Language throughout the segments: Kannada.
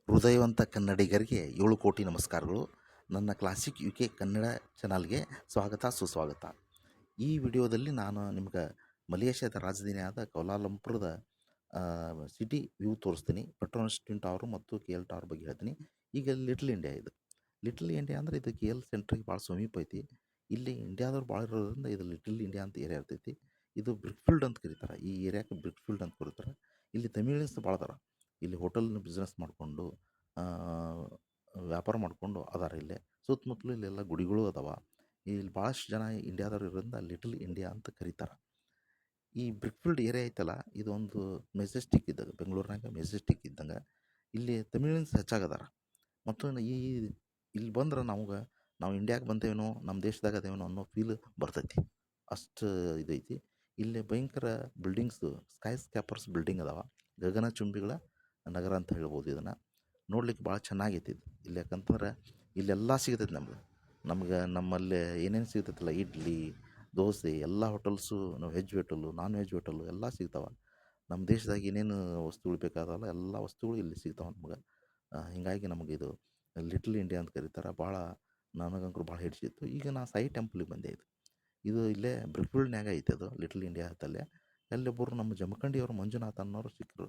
ಹೃದಯವಂತ ಕನ್ನಡಿಗರಿಗೆ 7 ಕೋಟಿ ನಮಸ್ಕಾರಗಳು. ನನ್ನ ಕ್ಲಾಸಿಕ್ UK ಕನ್ನಡ ಚಾನಲ್ಗೆ ಸ್ವಾಗತ ಸುಸ್ವಾಗತ. ಈ ವಿಡಿಯೋದಲ್ಲಿ ನಾನು ನಿಮ್ಗೆ ಮಲೇಷ್ಯಾದ ರಾಜಧಾನಿಯಾದ ಕೌಲಾಲಂಪುರದ ಸಿಟಿ ವ್ಯೂ ತೋರಿಸ್ತೀನಿ. ಪೆಟ್ರೋನಸ್ ಟ್ವಿನ್ ಟವರ್ ಮತ್ತು KL ಟವರ್ ಬಗ್ಗೆ ಹೇಳ್ತೀನಿ. ಈಗ ಲಿಟಲ್ ಇಂಡಿಯಾ ಇದು. ಲಿಟಲ್ ಇಂಡಿಯಾ ಅಂದರೆ ಇದು KL ಸೆಂಟ್ರಿಗೆ ಭಾಳ ಸಮೀಪ ಐತಿ. ಇಲ್ಲಿ ಇಂಡಿಯಾದವ್ರು ಭಾಳ ಇರೋದ್ರಿಂದ ಇದು ಲಿಟಲ್ ಇಂಡಿಯಾ ಅಂತ ಏರಿಯಾ ಇರ್ತೈತಿ. ಇದು ಬ್ರಿಕ್ಫೀಲ್ಡ್ ಅಂತ ಕರೀತಾರೆ. ಈ ಏರಿಯಾಕ್ಕೆ ಬ್ರಿಕ್ಫೀಲ್ಡ್ ಅಂತ ಕರೀತಾರೆ. ಇಲ್ಲಿ ತಮಿಳಿಯನ್ಸ್ ಭಾಳ ಅದಾರ. ಇಲ್ಲಿ ಹೋಟೆಲ್ನ ಬಿಸ್ನೆಸ್ ಮಾಡಿಕೊಂಡು ವ್ಯಾಪಾರ ಮಾಡಿಕೊಂಡು ಅದಾರ. ಇಲ್ಲೇ ಸುತ್ತಮುತ್ತಲು ಇಲ್ಲೆಲ್ಲ ಗುಡಿಗಳು ಅದಾವ. ಇಲ್ಲಿ ಭಾಳಷ್ಟು ಜನ ಇಂಡಿಯಾದವ್ರು ಇರೋದ್ರಿಂದ ಲಿಟಲ್ ಇಂಡಿಯಾ ಅಂತ ಕರೀತಾರೆ. ಈ ಬ್ರಿಕ್ಫೀಲ್ಡ್ ಏರಿಯಾ ಐತಲ್ಲ, ಇದೊಂದು ಮೆಜೆಸ್ಟಿಕ್ ಇದ್ದಂಗೆ, ಬೆಂಗಳೂರಿನಾಗ ಮೆಜೆಸ್ಟಿಕ್ ಇದ್ದಂಗೆ. ಇಲ್ಲಿ ತಮಿಳಿಯನ್ಸ್ ಹೆಚ್ಚಾಗದಾರ. ಮತ್ತು ಇಲ್ಲಿ ಬಂದ್ರೆ ನಾವು ಇಂಡಿಯಾಗೆ ಬಂದೇನೋ, ನಮ್ಮ ದೇಶದಾಗ ಅದೇನೋ ಅನ್ನೋ ಫೀಲ್ ಬರ್ತೈತಿ. ಅಷ್ಟು ಇದೈತಿ. ಇಲ್ಲಿ ಭಯಂಕರ ಬಿಲ್ಡಿಂಗ್ಸು, ಸ್ಕೈ ಸ್ಕ್ಯಾಪರ್ಸ್ ಬಿಲ್ಡಿಂಗ್ ಅದಾವ. ಗಗನಚುಂಬಿಗಳ ನಗರ ಅಂತ ಹೇಳ್ಬೋದು. ಇದನ್ನು ನೋಡ್ಲಿಕ್ಕೆ ಭಾಳ ಚೆನ್ನಾಗೈತಿ ಇದು. ಇಲ್ಲಿ ಯಾಕಂತಂದ್ರೆ ಇಲ್ಲೆಲ್ಲ ಸಿಗ್ತೈತಿ ನಮ್ಗೆ ನಮ್ಮಲ್ಲಿ ಏನೇನು ಸಿಗ್ತೈತಲ್ಲ, ಇಡ್ಲಿ ದೋಸೆ ಎಲ್ಲ hotels, veg hotel non veg hotel ಎಲ್ಲ ಸಿಗ್ತಾವೆ. ನಮ್ಮ ದೇಶದಾಗ ಏನೇನು ವಸ್ತುಗಳು ಬೇಕಾದವಲ್ಲ ಎಲ್ಲ ವಸ್ತುಗಳು ಇಲ್ಲಿ ಸಿಗ್ತಾವೆ ನಮ್ಗೆ. ಹೀಗಾಗಿ ನಮಗಿದು ಲಿಟಲ್ ಇಂಡಿಯಾ ಅಂತ ಕರೀತಾರೆ. ಭಾಳ ನನಗಂಕರು ಭಾಳ ಹಿಡಿಸಿತ್ತು. ಈಗ ನಾ ಸಾಯಿ ಟೆಂಪಲಿಗೆ ಬಂದೆ. ಇದು ಇಲ್ಲೇ ಬ್ರಿಕ್ಫೀಲ್ಡ್ನ್ಯಾಗ ಐತೆ ಅದು, ಲಿಟಲ್ ಇಂಡಿಯಾ ಅಂತಲ್ಲೇ. ಅಲ್ಲೊಬ್ಬರು ನಮ್ಮ ಜಮಖಂಡಿಯವರು ಮಂಜುನಾಥ್ ಅನ್ನೋರು ಸಿಕ್ಕರು.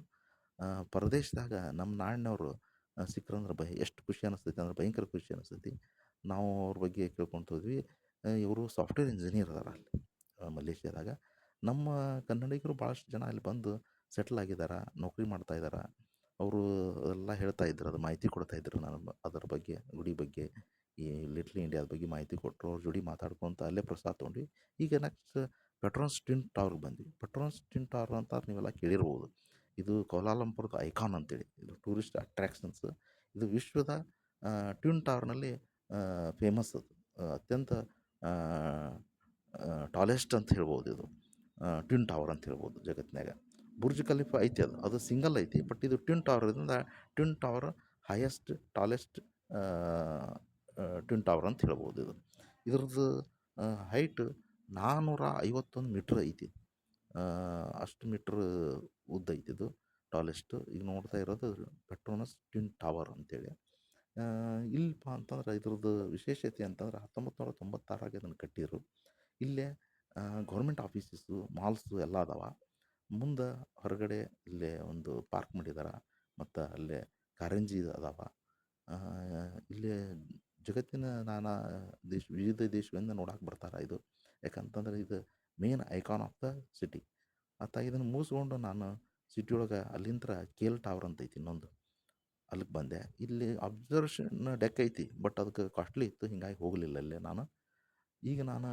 ಪರದೇಶದಾಗ ನಮ್ಮ ನಾಡಿನವರು ಸಿಕ್ಕರಂದ್ರೆ ಎಷ್ಟು ಖುಷಿ ಅನ್ನಿಸ್ತೈತಿ ಅಂದ್ರೆ ಭಯಂಕರ ಖುಷಿ ಅನ್ನಿಸ್ತೈತಿ. ನಾವು ಅವ್ರ ಬಗ್ಗೆ ಕೇಳ್ಕೊತ ಹೋದ್ವಿ. ಇವರು ಸಾಫ್ಟ್ವೇರ್ ಇಂಜಿನಿಯರ್ ಅದಾರ ಅಲ್ಲಿ ಮಲೇಷ್ಯಾದಾಗ. ನಮ್ಮ ಕನ್ನಡಿಗರು ಭಾಳಷ್ಟು ಜನ ಅಲ್ಲಿ ಬಂದು ಸೆಟ್ಲ್ ಆಗಿದ್ದಾರೆ, ನೌಕರಿ ಮಾಡ್ತಾ ಇದ್ದಾರೆ. ಅವರು ಎಲ್ಲ ಹೇಳ್ತಾ ಇದ್ರು, ಅದು ಮಾಹಿತಿ ಕೊಡ್ತಾ ಇದ್ರು ನಾನು ಅದರ ಬಗ್ಗೆ, ಗುಡಿ ಬಗ್ಗೆ, ಈ ಲಿಟ್ಲ್ ಇಂಡಿಯಾದ ಬಗ್ಗೆ ಮಾಹಿತಿ ಕೊಟ್ಟರು. ಅವ್ರ ಜೋಡಿ ಮಾತಾಡ್ಕೊತ ಅಲ್ಲೇ ಪ್ರಸಾದ ತೊಗೊಂಡ್ವಿ. ಈಗ ನೆಕ್ಸ್ಟ್ ಪೆಟ್ರೋನಸ್ ಟ್ವಿನ್ ಟವರ್ಗೆ ಬಂದ್ವಿ. ಪೆಟ್ರೋನಸ್ ಟ್ವಿನ್ ಟವರ್ ಅಂತ ನೀವೆಲ್ಲ ಕೇಳಿರ್ಬೋದು. ಇದು ಕೌಲಾಲಂಪುರದ ಐಕಾನ್ ಅಂತೇಳಿ, ಇದು ಟೂರಿಸ್ಟ್ ಅಟ್ರ್ಯಾಕ್ಷನ್ಸ್. ಇದು ವಿಶ್ವದ ಟ್ವಿನ್ ಟವರ್ನಲ್ಲಿ ಫೇಮಸ್. ಅದು ಅತ್ಯಂತ ಟಾಲೆಸ್ಟ್ ಅಂತ ಹೇಳ್ಬೋದು. ಇದು ಟ್ವಿನ್ ಟವರ್ ಅಂತ ಹೇಳ್ಬೋದು ಜಗತ್ತಿನಾಗ. ಬುರ್ಜ್ ಖಲೀಫಾ ಐತಿ, ಅದು ಸಿಂಗಲ್ ಐತಿ. ಬಟ್ ಇದು ಟ್ವಿನ್ ಟವರ್ ಇರೋದ್ರಿಂದ twin tower highest tallest twin tower ಅಂತ ಹೇಳ್ಬೋದು. ಇದ್ರದ್ದು ಹೈಟ್ 451 ಮೀಟ್ರ್ ಐತಿ. ಅಷ್ಟು ಮೀಟ್ರ್ ಉದ್ದ ಐತಿ ಇದು, ಟಾಲೆಸ್ಟ್. ಈಗ ನೋಡ್ತಾ ಇರೋದು ಪೆಟ್ರೋನಸ್ ಟ್ವಿನ್ ಟವರ್ ಅಂತೇಳಿ. ಇಲ್ಲಪ್ಪ ಅಂತಂದ್ರೆ ಇದ್ರದ್ದು ವಿಶೇಷತೆ ಅಂತಂದ್ರೆ 1996 ಇದನ್ನು ಕಟ್ಟಿದ್ರು. ಇಲ್ಲೇ ಗೌರ್ಮೆಂಟ್ ಆಫೀಸಸ್ಸು, ಮಾಲ್ಸು ಎಲ್ಲ ಅದಾವ. ಮುಂದೆ ಹೊರಗಡೆ ಇಲ್ಲೇ ಒಂದು ಪಾರ್ಕ್ ಮಾಡಿದಾರೆ. ಮತ್ತು ಅಲ್ಲೇ ಕಾರಂಜಿ ಅದಾವ. ಇಲ್ಲೇ ಜಗತ್ತಿನ ವಿವಿಧ ದೇಶಗಳಿಂದ ನೋಡಕ್ಕೆ ಬರ್ತಾರೆ ಇದು. ಯಾಕಂತಂದ್ರೆ ಇದು main icon of the city. ಇದನ್ನು ಮುಗಿಸ್ಕೊಂಡು ನಾನು ಸಿಟಿ ಒಳಗೆ ಅಲ್ಲಿಂದ KL ಟವರ್ ಅಂತ ಐತಿ ಇನ್ನೊಂದು, ಅಲ್ಲಿಗೆ ಬಂದೆ. ಇಲ್ಲಿ ಅಬ್ಸರ್ವೇಷನ್ ಡೆಕ್ ಐತಿ, ಬಟ್ ಅದಕ್ಕೆ ಕಾಸ್ಟ್ಲಿ ಇತ್ತು, ಹೀಗಾಗಿ ಹೋಗಲಿಲ್ಲ ಅಲ್ಲೇ ನಾನು. ಈಗ ನಾನು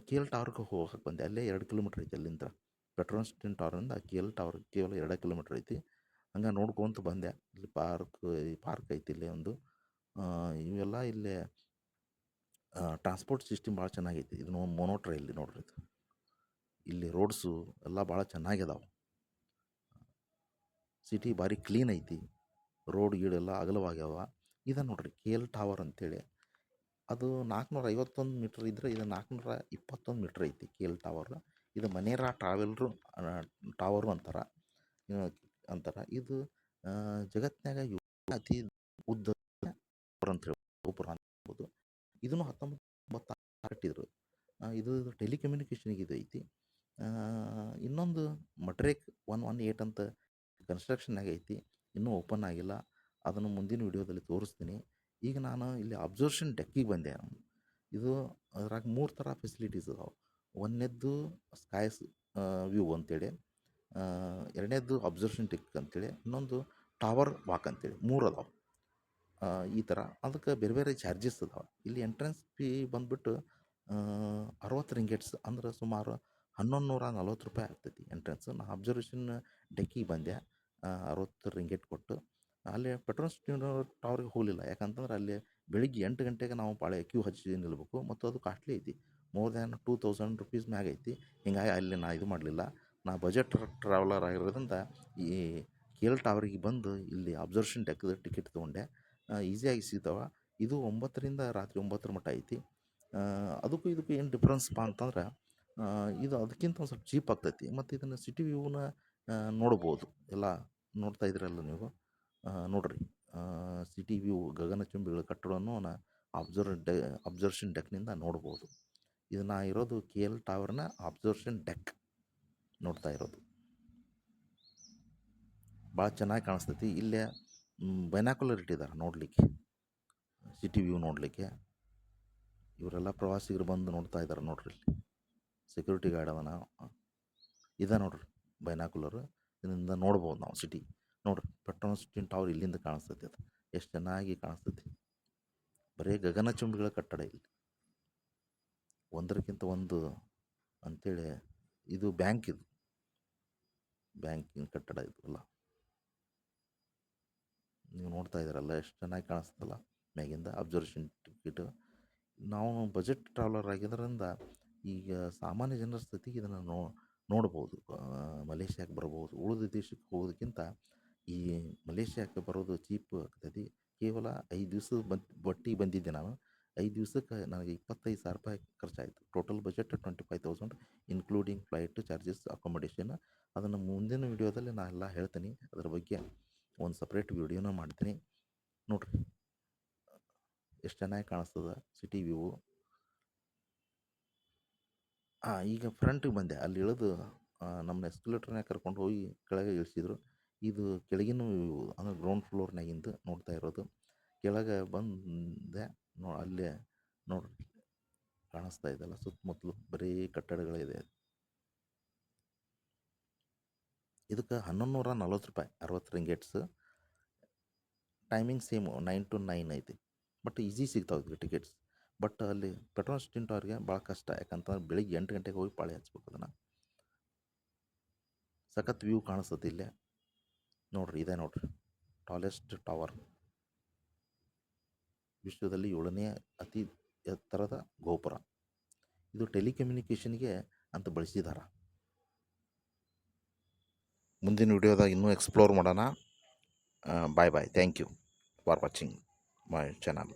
KL ಟವರ್ಗೆ ಹೋಗಕ್ಕೆ ಬಂದೆ. ಅಲ್ಲೇ 2 ಕಿಲೋಮೀಟ್ರ್ ಐತಿ ಅಲ್ಲಿಂದ. ಪೆಟ್ರೋನಸ್ ಟ್ವಿನ್ ಟವರಿಂದ KL ಟವರ್ ಕೇವಲ 2 ಕಿಲೋಮೀಟ್ರ್ ಐತಿ. ಹಂಗೆ ನೋಡ್ಕೊತ ಬಂದೆ. ಇಲ್ಲಿ ಪಾರ್ಕ್ ಐತಿ ಇಲ್ಲೇ ಒಂದು. ಇವೆಲ್ಲ ಇಲ್ಲೇ ಟ್ರಾನ್ಸ್ಪೋರ್ಟ್ ಸಿಸ್ಟಮ್ ಭಾಳ ಚೆನ್ನಾಗೈತಿ. ಇದು ಮೋನೋ ಟ್ರೈಲ್ ನೋಡ್ರಿ. ಇದು ಇಲ್ಲಿ ರೋಡ್ಸು ಎಲ್ಲ ಭಾಳ ಚೆನ್ನಾಗಿದಾವೆ. ಸಿಟಿ ಭಾರಿ ಕ್ಲೀನ್ ಐತಿ. ರೋಡ್ ಗೀಡೆಲ್ಲ ಅಗಲವಾಗ್ಯಾವ. ಇದು ನೋಡ್ರಿ KL ಟವರ್ ಅಂತೇಳಿ. ಅದು 451 ಮೀಟ್ರ್ ಇದ್ದರೆ ಇದು 421 ಮೀಟ್ರ್ ಐತಿ KL ಟವರ್. ಇದು ಮನೇರಾ ಟವರು ಅಂತಾರೆ. ಇದು ಜಗತ್ತಿನಾಗ ಅತಿ ಉದ್ದ ಅಂತ ಹೇಳ್ಬೋದು, ಹೇಳ್ಬೋದು. ಇದನ್ನು 1996 ಕಟ್ಟಿದ್ರು. ಇದು ಟೆಲಿಕಮ್ಯುನಿಕೇಷನ್ಗೆ ಇದು ಐತಿ. ಇನ್ನೊಂದು ಮಡ್ರೇಕ್ 118 ಅಂತ ಕನ್ಸ್ಟ್ರಕ್ಷನ್ನಾಗ ಐತಿ, ಇನ್ನೂ ಓಪನ್ ಆಗಿಲ್ಲ. ಅದನ್ನು ಮುಂದಿನ ವಿಡಿಯೋದಲ್ಲಿ ತೋರಿಸ್ತೀನಿ. ಈಗ ನಾನು ಇಲ್ಲಿ ಅಬ್ಸರ್ವೇಷನ್ ಡೆಕ್ಕಿಗೆ ಬಂದೆ. ಇದು ಅದ್ರಾಗ 3 ಥರ ಫೆಸಿಲಿಟೀಸ್ ಅದಾವೆ. ಒಂದನೇದ್ದು ಸ್ಕೈಸ್ ವ್ಯೂ ಅಂತೇಳಿ, ಎರಡನೇದ್ದು ಅಬ್ಸರ್ವೇಷನ್ ಡೆಕ್ ಅಂತೇಳಿ, ಇನ್ನೊಂದು ಟವರ್ ವಾಕ್ ಅಂತೇಳಿ, 3 ಅದಾವೆ. ಈ ಥರ ಅದಕ್ಕೆ ಬೇರೆ ಬೇರೆ ಚಾರ್ಜಸ್ ಅದಾವೆ. ಇಲ್ಲಿ ಎಂಟ್ರೆನ್ಸ್ ಫೀ ಬಂದುಬಿಟ್ಟು 60 ರಿಂಗೇಟ್ಸ್, ಅಂದ್ರೆ ಸುಮಾರು 1140 ರೂಪಾಯಿ ಆಗ್ತೈತಿ ಎಂಟ್ರೆನ್ಸ್. ನಾನು ಅಬ್ಸರ್ವೇಷನ್ ಡೆಕ್ಕಿಗೆ ಬಂದೆ 60 ರಿಂಗೇಟ್ ಕೊಟ್ಟು. ಅಲ್ಲಿ ಪೆಟ್ರೋನಸ್ ಟವರ್ಗೆ ಹೋಗಲಿಲ್ಲ, ಯಾಕಂತಂದ್ರೆ ಅಲ್ಲಿ ಬೆಳಿಗ್ಗೆ 8 ಗಂಟೆಗೆ ನಾವು ಭಾಳ ಕ್ಯೂ ಹಚ್ಚಿ ನಿಲ್ಲಬೇಕು, ಮತ್ತು ಅದು ಕಾಸ್ಟ್ಲಿ ಐತಿ. ಮೋರ್ ದ್ಯಾನ್ 2000 ರುಪೀಸ್ ಮ್ಯಾಗ ಐತಿ. ಹೀಗಾಗಿ ಅಲ್ಲಿ ನಾ ಇದು ಮಾಡಲಿಲ್ಲ. ನಾ ಬಜೆಟ್ ಟ್ರಾವೆಲರ್ ಆಗಿರೋದ್ರಿಂದ ಈ KL ಟವರಿಗೆ ಬಂದು ಇಲ್ಲಿ ಅಬ್ಸರ್ವೇಷನ್ ಡೆಕ್ದು ಟಿಕೆಟ್ ತೊಗೊಂಡೆ. ಈಸಿಯಾಗಿ ಸಿಗ್ತಾವೆ. ಇದು 9ರಿಂದ ರಾತ್ರಿ 9 ಮಟ್ಟ ಐತಿ. ಅದಕ್ಕೂ ಇದಕ್ಕೂ ಏನು ಡಿಫ್ರೆನ್ಸ್ಪ ಅಂತಂದ್ರೆ, ಇದು ಅದಕ್ಕಿಂತ ಒಂದು ಸ್ವಲ್ಪ ಚೀಪ್ ಆಗ್ತೈತಿ. ಮತ್ತು ಇದನ್ನು ಸಿಟಿ ವ್ಯೂನ ನೋಡ್ಬೋದು. ಎಲ್ಲ ನೋಡ್ತಾ ಇದ್ರಲ್ಲ ನೀವು, ನೋಡ್ರಿ. ಸಿಟಿ ವ್ಯೂ ಗಗನಚುಂಬಿಗಳ ಕಟ್ಟಡವನ್ನು ಅಬ್ಸರ್ವೇಷನ್ ಡೆಕ್ನಿಂದ ನೋಡ್ಬೋದು. ಇದು ನಾ ಇರೋದು KL ಟವರ್ನ ಅಬ್ಸರ್ವೇಷನ್ ಡೆಕ್ ನೋಡ್ತಾ ಇರೋದು. ಭಾಳ ಚೆನ್ನಾಗಿ ಕಾಣಿಸ್ತೈತಿ. ಇಲ್ಲೇ ಬೈನಾಕ್ಯುಲರ್ ಇಟ್ಟಿದ್ದಾರೆ ನೋಡಲಿಕ್ಕೆ, ಸಿಟಿ ವ್ಯೂ ನೋಡಲಿಕ್ಕೆ. ಇವರೆಲ್ಲ ಪ್ರವಾಸಿಗರು ಬಂದು ನೋಡ್ತಾ ಇದ್ದಾರೆ ನೋಡ್ರಿ. ಇಲ್ಲಿ ಸೆಕ್ಯೂರಿಟಿ ಗಾರ್ಡ್ ಅದನ, ಇದೆ ನೋಡ್ರಿ ಬೈನಾಕ್ಯುಲರ್. ಇದರಿಂದ ನೋಡ್ಬೋದು ನಾವು ಸಿಟಿ. ನೋಡ್ರಿ ಪೆಟ್ರೋಲ್ಸ್ ಟ್ವಿನ್ ಟವರ್ ಇಲ್ಲಿಂದ ಕಾಣಿಸ್ತೈತಿ. ಅದು ಎಷ್ಟು ಚೆನ್ನಾಗಿ ಕಾಣಿಸ್ತೈತಿ. ಬರೀ ಗಗನಚುಂಬಿಗಳ ಕಟ್ಟಡ ಇಲ್ಲಿ, ಒಂದರಕ್ಕಿಂತ ಒಂದು ಅಂಥೇಳಿ. ಇದು ಬ್ಯಾಂಕ್, ಇದು ಬ್ಯಾಂಕಿನ ಕಟ್ಟಡ ಇದು ಅಲ್ಲ. ನೀವು ನೋಡ್ತಾ ಇದ್ದೀರಲ್ಲ ಎಷ್ಟು ಚೆನ್ನಾಗಿ ಕಾಣಿಸ್ತಲ್ಲ ಮ್ಯಾಗಿಂದ ಅಬ್ಸರ್ವೇಷನ್ ಟಿಕೆಟ್. ನಾವು ಬಜೆಟ್ ಟ್ರಾವೆಲರ್ ಆಗಿದ್ದರಿಂದ ಈಗ ಸಾಮಾನ್ಯ ಜನರ ಸ್ಥಿತಿಗೆ ಇದನ್ನು ನೋಡ್ಬೋದು. ಮಲೇಷ್ಯಾಕ್ಕೆ ಬರ್ಬೋದು. ಉಳಿದ ದೇಶಕ್ಕೆ ಹೋಗೋದಕ್ಕಿಂತ ಈ ಮಲೇಷ್ಯಾಕ್ಕೆ ಬರೋದು ಚೀಪ್ ಆಗ್ತೈತಿ. ಕೇವಲ 5 ದಿವಸದ ಒಟ್ಟಿಗೆ ಬಂದಿದ್ದೆ ನಾನು. 5 ದಿವಸಕ್ಕೆ ನನಗೆ 25,000 ರೂಪಾಯಿ ಖರ್ಚಾಯಿತು. Total budget 25,000 including flight charges, accommodation. ಅದನ್ನು ಮುಂದಿನ ವಿಡಿಯೋದಲ್ಲಿ ನಾನು ಎಲ್ಲ ಹೇಳ್ತೀನಿ. ಅದ್ರ ಬಗ್ಗೆ ಒಂದು ಸಪ್ರೇಟ್ ವಿಡಿಯೋನ ಮಾಡ್ತೀನಿ. ನೋಡ್ರಿ ಎಷ್ಟು ಚೆನ್ನಾಗಿ ಕಾಣಿಸ್ತದ ಸಿಟಿ ವ್ಯೂ. ಈಗ ಫ್ರಂಟಿಗೆ ಬಂದೆ. ಅಲ್ಲಿ ಇಳಿದು ನಮ್ಮ ಎಸ್ಕಲೇಟರ್ನಾಗ ಕರ್ಕೊಂಡು ಹೋಗಿ ಕೆಳಗೆ ಇಳಿಸಿದ್ರು. ಇದು ಕೆಳಗಿನ ವ್ಯೂ ಅಂದರೆ ಗ್ರೌಂಡ್ ಫ್ಲೋರ್ನಾಗಿಂದು ನೋಡ್ತಾ ಇರೋದು. ಕೆಳಗೆ ಬಂದೆ ಅಲ್ಲೇ ನೋಡ್ರಿ ಕಾಣಿಸ್ತಾ ಇದೆಲ್ಲ ಸುತ್ತಮುತ್ತಲು ಬರೀ ಕಟ್ಟಡಗಳಿದೆ. ಇದಕ್ಕೆ 1140 ರೂಪಾಯಿ, 60 ರಿಂಗೇಟ್ಸ್. ಟೈಮಿಂಗ್ ಸೇಮು 9 to 9 ಐತಿ. ಬಟ್ ಈಸಿ ಸಿಗ್ತಾವೆ ಇದಕ್ಕೆ ಟಿಕೆಟ್ಸ್. ಬಟ್ ಅಲ್ಲಿ ಪೆಟ್ರೋಲ್ ಸ್ಟಿಂಟ್ ಅವ್ರಿಗೆ ಭಾಳ ಕಷ್ಟ. ಯಾಕಂತಂದ್ರೆ ಬೆಳಿಗ್ಗೆ 8 ಗಂಟೆಗೆ ಹೋಗಿ ಪಾಳಿ ಹಚ್ಬೇಕು ಅದನ್ನು. ಸಖತ್ ವ್ಯೂ ಕಾಣಿಸ್ತದೆ ಇಲ್ಲೇ ನೋಡ್ರಿ. ಇದೆ ನೋಡ್ರಿ ಟಾಲೆಸ್ಟ್ ಟವರ್, ವಿಶ್ವದಲ್ಲಿ 7ನೇ ಅತಿ ಎತ್ತರದ ಗೋಪುರ. ಇದು ಟೆಲಿಕಮ್ಯುನಿಕೇಷನ್ಗೆ ಅಂತ ಬಳಸಿದಾರ. ಮುಂದಿನ ವಿಡಿಯೋದಾಗ ಇನ್ನೂ ಎಕ್ಸ್ಪ್ಲೋರ್ ಮಾಡೋಣ. Bye bye. Thank you for watching my channel.